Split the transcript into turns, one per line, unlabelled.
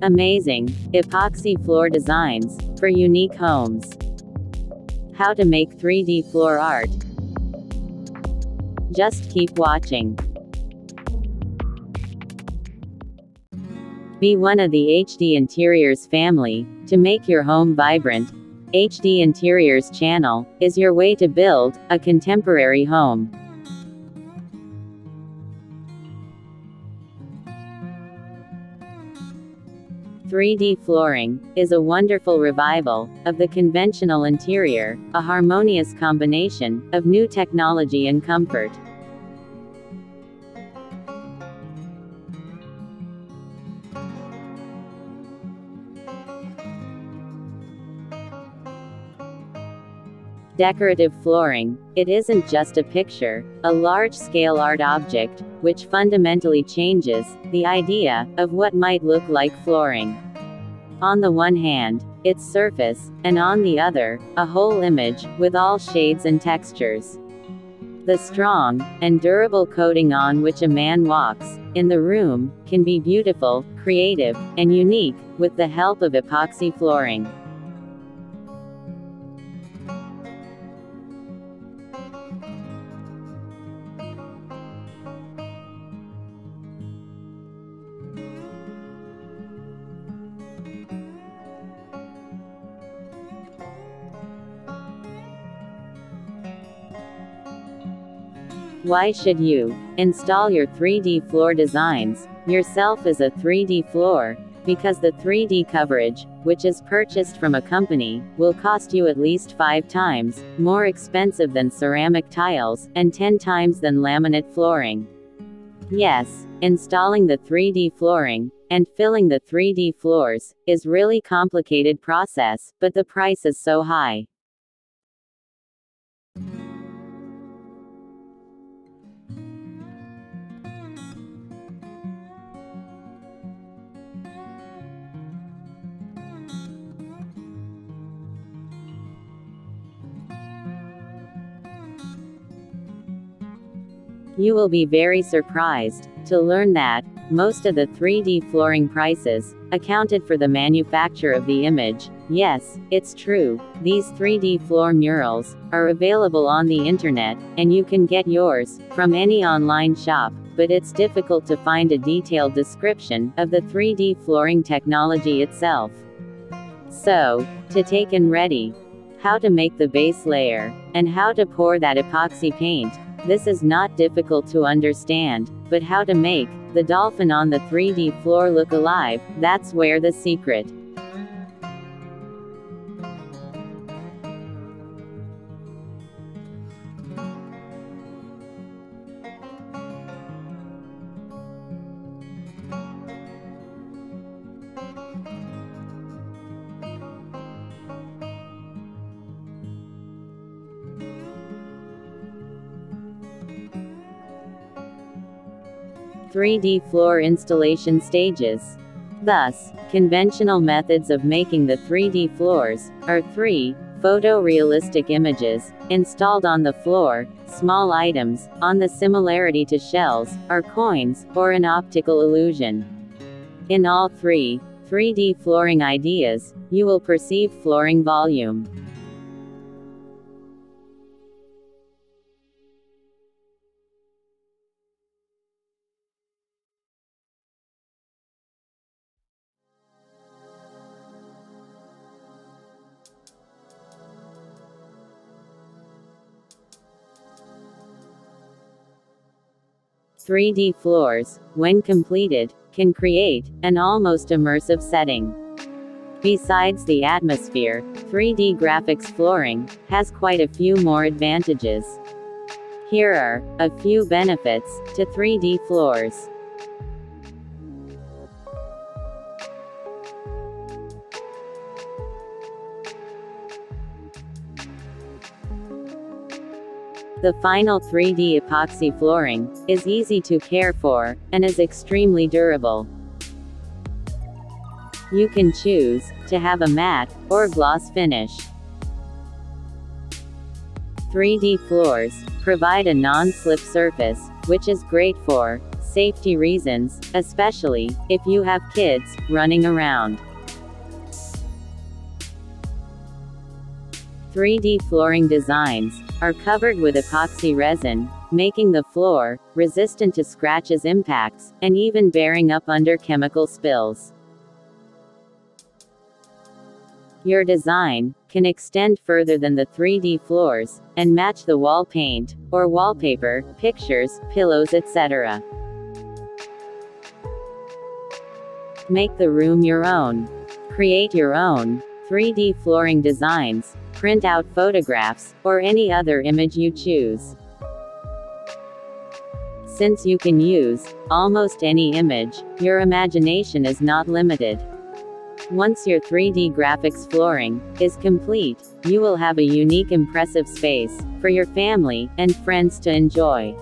Amazing epoxy floor designs for unique homes. How to make 3D floor art. Just keep watching. Be one of the HD Interiors family. To make your home vibrant, HD Interiors channel is your way to build a contemporary home. "3D flooring is a wonderful revival of the conventional interior, a harmonious combination of new technology and comfort. Decorative flooring. It isn't just a picture, a large-scale art object, which fundamentally changes the idea of what might look like flooring. On the one hand, its surface, and on the other, a whole image, with all shades and textures. The strong and durable coating on which a man walks in the room can be beautiful, creative, and unique, with the help of epoxy flooring. Why should you install your 3D floor designs yourself as a 3D floor? Because the 3D coverage, which is purchased from a company, will cost you at least 5 times more expensive than ceramic tiles, and 10 times than laminate flooring. Yes, installing the 3D flooring and filling the 3D floors is really complicated process, but the price is so high. You will be very surprised to learn that most of the 3D flooring prices accounted for the manufacture of the image. Yes, it's true. These 3D floor murals are available on the internet, and you can get yours from any online shop, but it's difficult to find a detailed description of the 3D flooring technology itself. So, to take and ready how to make the base layer, and how to pour that epoxy paint. This is not difficult to understand, but how to make the dolphin on the 3D floor look alive, that's where the secret. "3D floor installation stages." Thus, conventional methods of making the 3D floors are 3 photorealistic images installed on the floor, small items on the similarity to shells or coins, or an optical illusion. In all 3D flooring ideas, you will perceive flooring volume. "3D floors, when completed, can create an almost immersive setting. Besides the atmosphere, 3D graphics flooring has quite a few more advantages. Here are a few benefits to 3D floors. The final 3D epoxy flooring is easy to care for, and is extremely durable. You can choose to have a matte or gloss finish. 3D floors provide a non-slip surface, which is great for safety reasons, especially if you have kids running around. 3D flooring designs are covered with epoxy resin, making the floor resistant to scratches, impacts, and even bearing up under chemical spills. Your design can extend further than the 3D floors and match the wall paint or wallpaper, pictures, pillows, etc. Make the room your own. Create your own 3D flooring designs, print out photographs, or any other image you choose. Since you can use almost any image, your imagination is not limited. Once your 3D graphics flooring is complete, you will have a unique, impressive space for your family and friends to enjoy.